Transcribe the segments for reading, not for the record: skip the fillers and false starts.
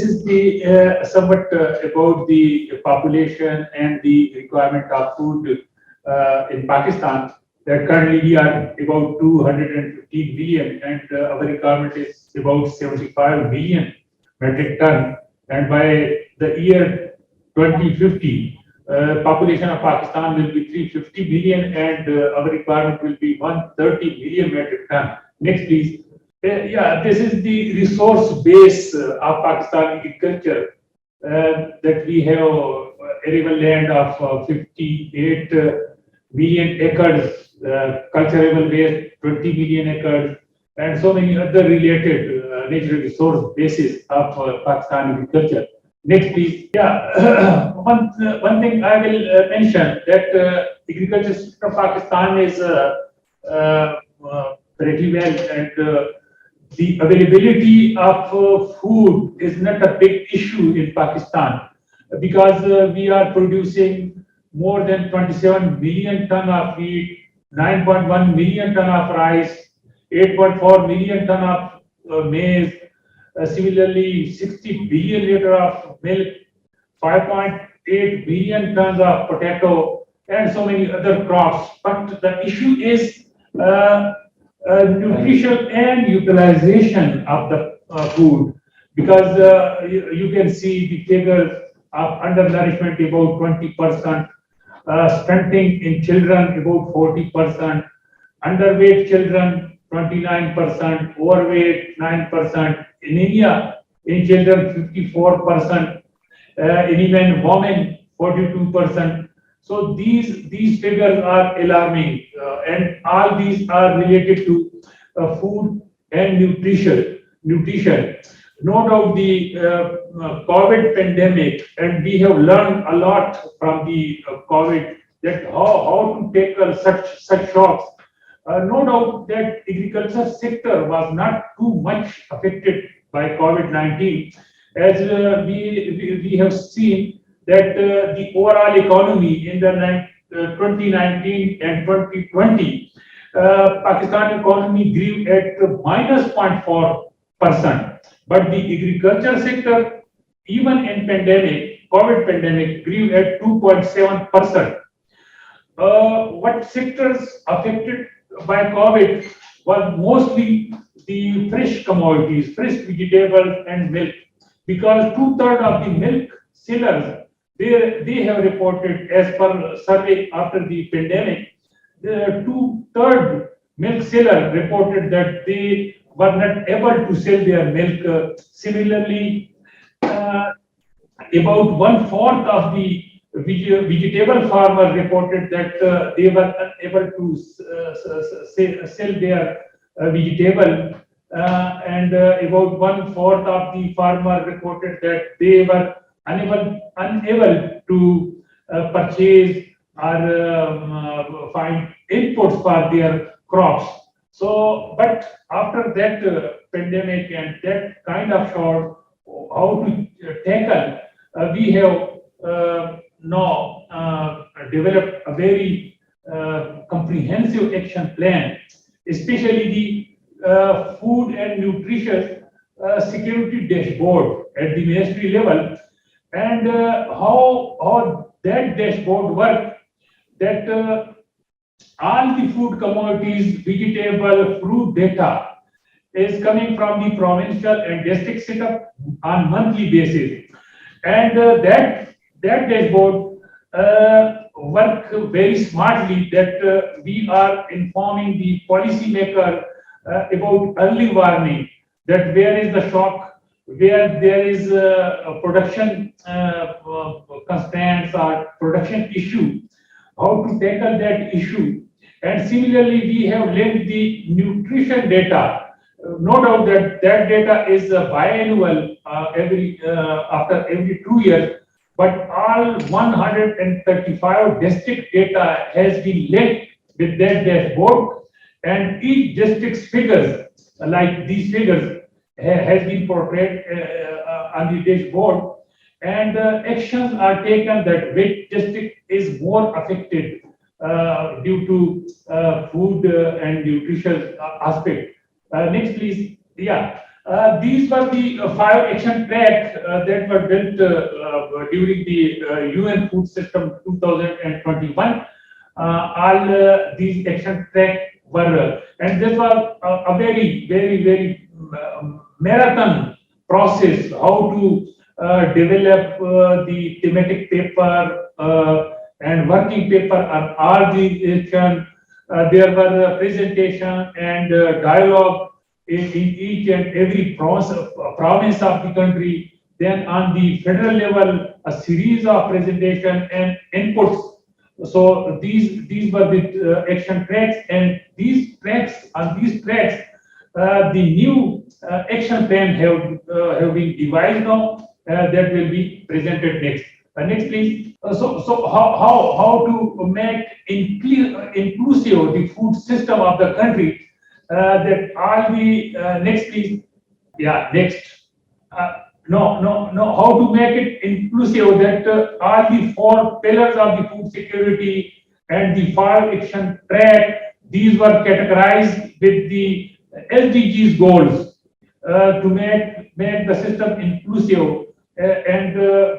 this is the somewhat about the population and the requirement of food in Pakistan. That currently we are about 215 million, and our requirement is about 75 million metric ton. And by the year 2050, population of Pakistan will be 350 million, and our requirement will be 130 million metric ton. Next, please. Yeah, this is the resource base of Pakistan agriculture. That we have arable land of 58 million acres, cultivable base 20 million acres, and so many other related natural resource bases of Pakistan agriculture. Next, please. Yeah, one thing I will mention that agriculture system of Pakistan is pretty well, and the availability of food is not a big issue in Pakistan because we are producing more than 27 million ton of wheat, 9.1 million ton of rice, 8.4 million ton of maize, similarly 60 billion liter of milk, 5.8 billion tons of potato, and so many other crops. But the issue is nutrition and utilization of the food, because you can see the figures of undernourishment about 20%, stunting in children about 40%, underweight children 29%, overweight 9%, anemia in children 54%, anemia in women 42%. So these figures are alarming, and all these are related to food and nutrition. No doubt the COVID pandemic, and we have learned a lot from the COVID that how to tackle such shocks. No doubt that agriculture sector was not too much affected by COVID-19, as we have seen that the overall economy in the 2019 and 2020, Pakistan economy grew at -0.4%, but the agriculture sector, even in COVID pandemic, grew at 2.7%. What sectors affected by COVID was mostly the fresh commodities, fresh vegetables and milk, because 2/3 of the milk sellers, they have reported, as per survey after the pandemic, the 2/3 milk seller reported that they were not able to sell their milk. Similarly, about 1/4 of the vegetable farmers reported that they were unable to sell their vegetable, and about 1/4 of the farmers reported that they were unable to purchase or find inputs for their crops. So, but after that pandemic and that kind of shock, how to tackle, we have now developed a very comprehensive action plan, especially the food and nutrition security dashboard at the ministry level, and how that dashboard works, that all the food commodities, vegetable, fruit data is coming from the provincial and district setup on monthly basis, and that dashboard work very smartly, that we are informing the policymaker about early warning, that where is the shock, where there is a production constraints or production issue, how to tackle that issue. And similarly, we have linked the nutrition data. No doubt that data is biannual, after every 2 years, but all 135 district data has been linked with that dashboard, and each district's figures, like these figures, has been portrayed on the dashboard, and actions are taken that which district is more affected due to food and nutrition aspect. Next, please. Yeah, These were the five action tracks that were built during the UN Food System 2021. All these action tracks were, and this was a very marathon process. How to develop the thematic paper and working paper on all the action. There were presentation and dialogue in each and every province of the country. Then on the federal level, a series of presentation and inputs. So these were the action tracks, and these tracks the new action plan have been devised now that will be presented next. Next, please. So how to make inclusive the food system of the country, that all the next, please. Yeah, next. No. How to make it inclusive, that all the four pillars of the food security and the five action track, these were categorized with the SDGs goals to make the system inclusive and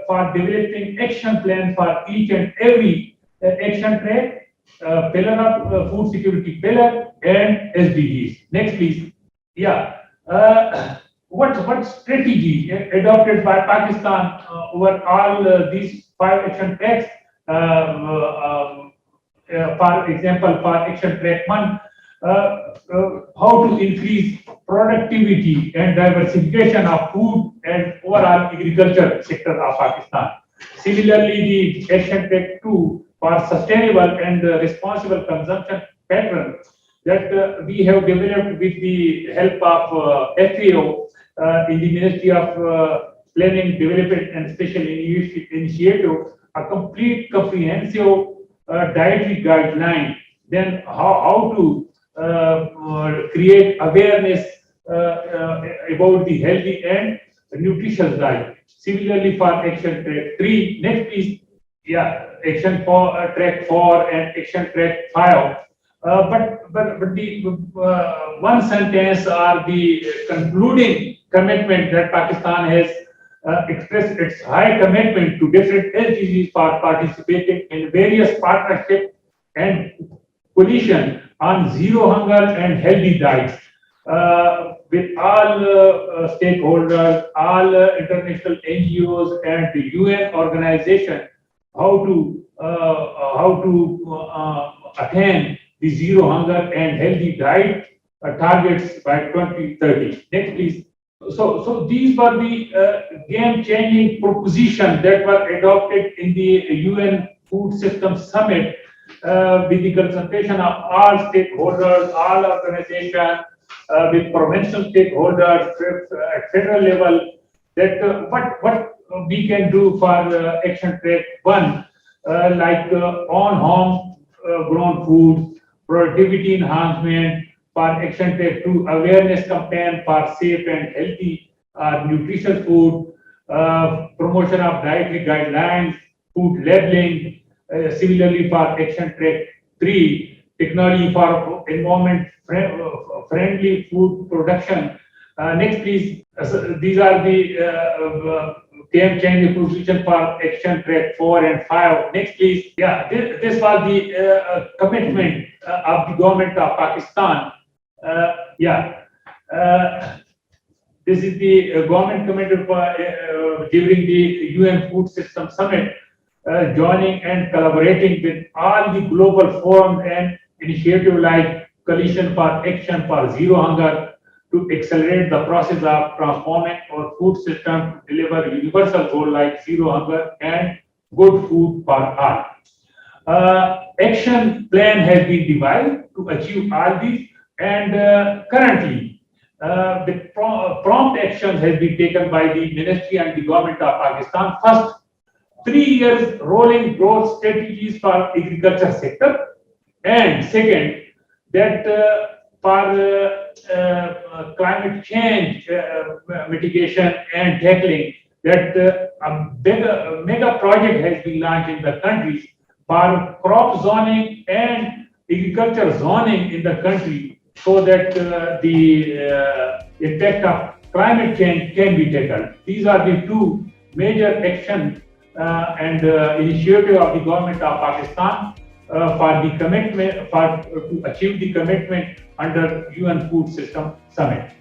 for developing action plan for each and every action track, pillar of food security pillar and SDGs. Next, please. Yeah. What strategy adopted by Pakistan over all these five action tracks? For example, for action track 1, how to increase productivity and diversification of food and overall agriculture sector of Pakistan. Similarly, the action track 2 for sustainable and responsible consumption pattern that we have developed with the help of FAO in the Ministry of Planning, Development and Special Initiative, a complete comprehensive dietary guideline. Then how to create awareness about the healthy and nutritious diet. Similarly, for action track 3, next please. Yeah, action for track 4 and action track 5. But the one sentence or the concluding commitment that Pakistan has expressed its high commitment to different SDGs for participating in various partnerships and coalition on zero hunger and healthy diets with all stakeholders, all international NGOs and the UN organization, how to attain the zero hunger and healthy diet targets by 2030. Next, please. So these were the game-changing propositions that were adopted in the UN Food System Summit with the consultation of all stakeholders, all organizations, with provincial stakeholders at federal level. That what we can do for action track 1, like on home grown food, productivity enhancement. For action track 2, awareness campaign for safe and healthy nutritious food, promotion of dietary guidelines, food labeling. Similarly, for action track 3, technology for environment friendly food production. Next, please. These are the game-changing proposition for action track 4 and 5. Next, please. Yeah, this was the commitment of the government of Pakistan. This is the government committed during the UN Food System Summit, joining and collaborating with all the global forums and initiatives like Coalition for Action for Zero Hunger to accelerate the process of transforming our food system to deliver universal goals like zero hunger and good food for all. Action plan has been devised to achieve all these. And currently, the prompt action has been taken by the Ministry and the Government of Pakistan. First, 3 years rolling growth strategies for agriculture sector. And second, that for climate change mitigation and tackling, that a mega project has been launched in the country for crop zoning and agriculture zoning in the country, so that the impact of climate change can be tackled. These are the two major action and initiative of the government of Pakistan for the commitment to achieve the commitment under UN Food System Summit.